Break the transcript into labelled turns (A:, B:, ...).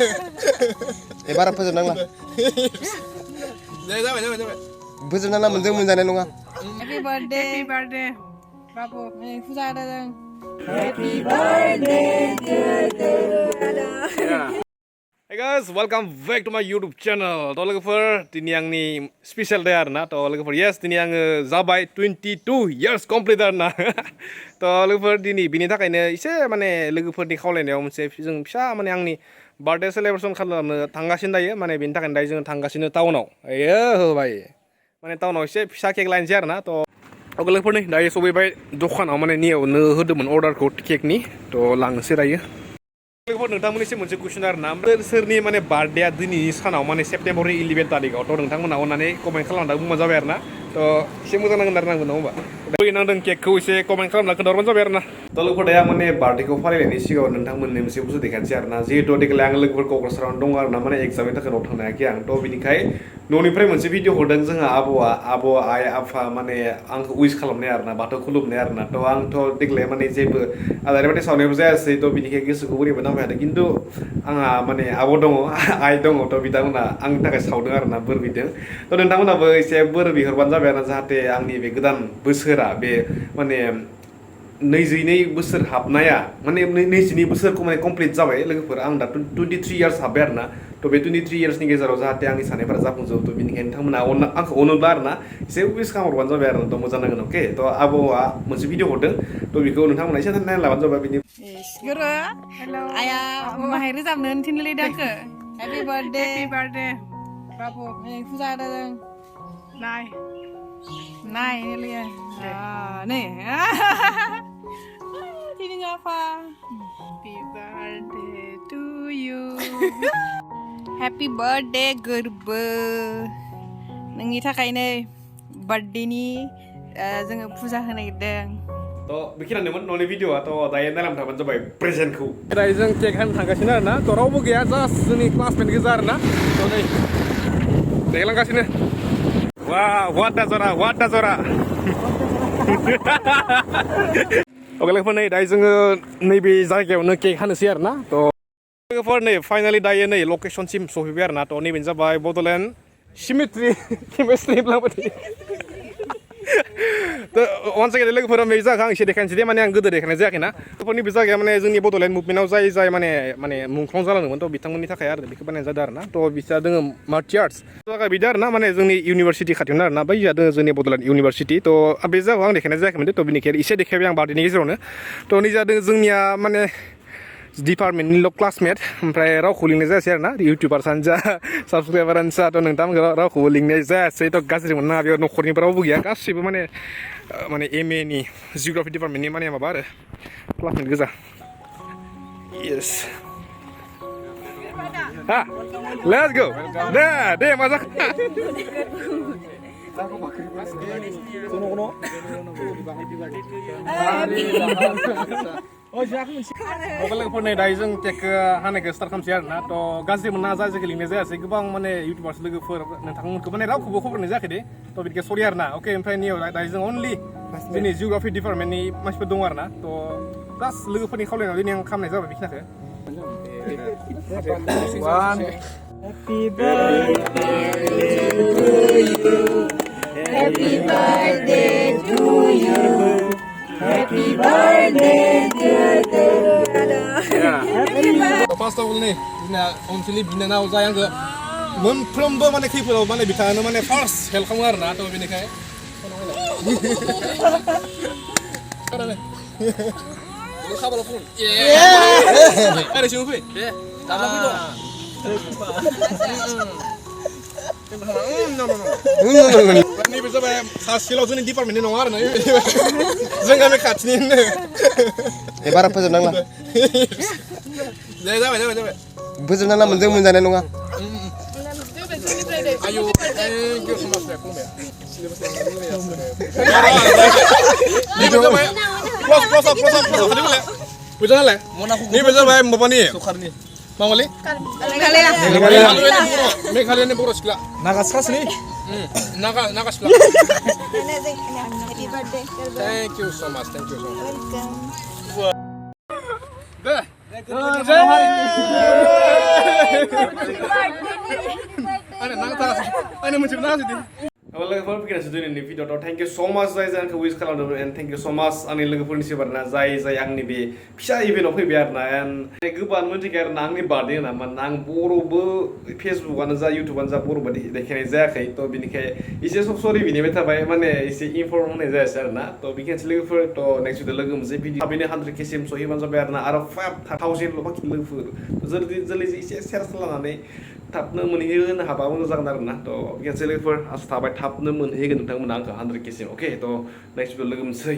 A: Baru foजोबनां lah.
B: Jabat.
A: Foजोबनां lah मोनजों मोनजानाय नङा.
C: Happy birthday, Babu. Fuza ada dong. Happy birthday to you.
B: Hey guys, welcome back to my YouTube channel. To logoफोर दिनै आंनि special day आरोना. To लोगोफोर yes दिनै आङो जाबाय 22 years complete आरोना. To लोगोफोर दिनै बिनि थाखायनो एसे माने लोगोफोरनि खावलायनायाव मोनसे जों फिसा माने आंनि बार्थडे सेलेब्रेसन खालामनो थांगासिनो दायो माने बेनि थाखायनो दायो जों थांगासिनो टाउनाव आयो होबाय माने टाउनाव एसे फिसा केक लायनोसै आरोना थ' लोगोफोरनि दायो सफैबाय दखानाव माने नियावनो होदोंमोन अर्डारखौ केकनि थ' लांनोसै दायो लोगोफोर नोंथांमोननिसिम मोनसे कुइसन आरोना सोरनि माने बार्थडेया दिनैनि सानाव माने सेप्तेम्बरनि 11 तारिखआव थ' नोंथांमोना अननानै कमेन्ट खालामना बुंबानो जाबाय आरोना थ' एसे मोजां नांगोन आरो नांगोन होमबा फैनांदों केकखौ एसे कमेन्ट खालामना खोन्थाहरबानो जाबाय आरोना थ' लोगोफोर दाया माने बार्थडेखौ फालिनायनि सिगाङाव नोंथांमोननो मोनसे बुस्थु देखायनोसै आरोना जिहेतु देग्लाय आं लोगोफोर क'क्राझारावनो दं आरोना माने एग्जामनि थाखाय न'आव थांनो हायाखै आं थ' बिनिखाय न'निफ्राय मोनसे भिडिअ हरदों जोंहा आब' आइ आफा माने आंखौ उइस खालामनाय आरोना बाथौ खुलुमनाय आरोना थ' आंथ' देग्लाय माने जेबो आलारि बाथि सावनायबो जायासै थ' बिनिखाय गोसोखौ बोरैबा नांबाय थादों खिन्थु आंहा माने आब' दङ आइ दङ थ' बिथांमोना आंनि थाखाय सावदों आरोना बोर बिदों थ' नोंथांमोनाबो एसे बोर बिहरबानो जाबाय आरोना जाहाथे आंनि बे गोदान बोसोरा बे माने 22 बोसोर हाबनाया माने 22 बोसोरखौ माने कमप्लिट जाबाय लोगोफोर आं दा 23 इयार्स हाबबाय आरोना थ' बे 23 इयार्सनि गेजेराव जाहाथे आंनि साननायफोरा जाफुंजोबो थ' बेनिखायनो नोंथांमोना आंखौ अनोब्ला आरोना एसे उइस खालामहरबानो जाबाय आरो थ' मोजां नांगोन अके थ' आब'आ मोनसे भिडिअ हरदों थ' बेखौ नोंथांमोना एसे नायना लाबानो जाबाय बिनि
C: Guru, आया माहाय रोजाबनो थिनलै दाखो Happy birthday, Babu. Fuza ada dong. Nai ini lihat. Nih. Ini apa? Happy birthday to you. Happy birthday Gerbe. Nongi थाखायनो birthday-नि जोङो फुजा होनो नागिरदों.
B: थ' बेखिनियानोमोन न'नि भिडिअ'आ थ' दायो नायलांबाय थाबानो जाबाय प्रेजेन्टखौ दायो जों केक हानो थांगासिनो आरोना थ' रावबो गैया जास्ट जोंनि क्लासमेट गोजा आरोना थ' नै देलांगासिनो वाट दा जरा अके लोगोफोर नै दायो जोङो नैबे जायगायावनो केक हानोसै आरोना थ' लोगोफोर नै फाइनालि दायो नै लकेसनसिम सफैबाय आरोना थ' नैबेनो जाबाय बड'लेण्ड सिमेट्रि केमिस्ट्रि लांबाय वान सेकेन्ड लोगोफोरा बे जायगा आं एसे देखायनोसै दे माने आं गोदो देखायनाय जायाखैना लोगोफोरनि बे जायगाया माने जोंनि बड'लेण्ड मुभमेन्टआव जाय माने मुंख्लं जालांदोंमोन थ' बिथांमोननि थाखाय आरो बेखौ बानायनाय जादों आरोना थ' बिसा दोङो मार्टि आर्ट्स जायगा बिदि आरोना माने जोंनि इउनिभारसिटि खाथियावनो आरोना बै जादों जोंनि बड'लेण्ड इउनिभारसिटि थ' बे जायगायाव आं देखायनाय जायाखैमोन थ' बिनिखायनो एसे देखायबाय आं बार्थडेनि गेजेरावनो थ' नै जादों जोंनिया माने डिपार्टमेन्टनिल' क्लासमेट ओमफ्राय रावखौ लिंनाय जायासै आरोना इउटुबार्सआनो जा साबसक्राइबारानो जा थ' नोंथांमोनखौ रावखौबो लिंनाय जायासै थ' गाज्रि मोननाङा बेयाव न'खरनिबो रावबो गैया गासैबो माने एम ए नि जिअ'ग्राफि डिपार्टमेन्टनि माने माबा आरो क्लासमेट गोजा येस हा लेट्स गो दे मा जाखो लोगोफोर नै दायो जों केकखौ हानायखौ स्टार्ट खालामसै आरोना थ' गाज्रि मोननाङा जायखौ लिंनाय जायासै गोबां माने इउटुबार्स लोगोफोर नोंथांमोनखौ माने रावखौबो खबर होनाय जायाखै दे थ' बिदिनो सरि आरोना अके ओमफ्राय नियाव दायो जों अनलि जोंनि जिअ'ग्राफि डिपार्टमेन्टनि मानसिफोर दङ आरोना थ' प्लास लोगोफोरनि खावलायनायाव दिनै आं खालामनाय जाबाय बेखिनिखौ
C: Happy birthday to you. Happy birthday to you. Happy birthday to
B: First of all nih, अनसुलि बिनानाव जाय आंखौ मोनफ्रोमबो माने खैफोदाव माने बिथाङानो माने फार्स्ट हेल्प खालामो आरोना थ' बेनिखाय खाबाल' फुन आरे सिङाव फै दे दामा फै दं नैबे जाबाय सासेल' जोंनि डिपार्टमेन्टनि नङा आरोना जों गामि खाथिनिनो
A: बारा फोजोबनां lah
B: दे जाबाय
A: फोजोबनां lah मोनजों मोनजानाय नङा
B: ayo thank you so much ya खुलुमबाय nैबे जाबाय close up बुझा नालाय nैबे जाबाय माबानि सखारनि मामालि मेघालयनि बर' सिख्ला नागा सिख्लासोलै नागा सिख्ला thank you so much welcome दे लोगोफोर फैगासिनो दिनैनि भिडिअ'आव थेंक इउ स' माच जाय आंखौ विश खालामदोंमोन एन्ड थेंक इउ स' माच आंनि लोगोफोरनिसिम आरोना जाय आंनि बे फिसा इभेन्टआव फैबाय आरोना एन्ड गोबाङानो मिथिखायो आरोना आंनि बार्थडे होना मानोना आं बर'बो फेसबुकआनो जा इउटुबानो जा बर'बो देखायनाय जायाखै थ' बिनिखाय एसे सब सरि बिनिबाय थाबाय माने एसे इनफर्म होनाय जायासै आरोना थ' बिखायनोसै लोगोफोर थ' नेक्स्ट भिडिअ लोगो मोनसे भिडिअ थाबैनो 100K सिम सहैबानो जाबाय आरोना आरो 5,000 बाखि लोगोफोर जल्दि एसे सेयार खालामनानै थाबनो मोनहैहोनो हाबा मोजां जागोन आरोना थ' बिखायनोसै लोगोफोर आसा थाबाय थाबनो मोनहैगोन नोंथांमोना आंखौ 100K सिम अके थ' नेक्स्ट भिडिअ लोगो मोनसै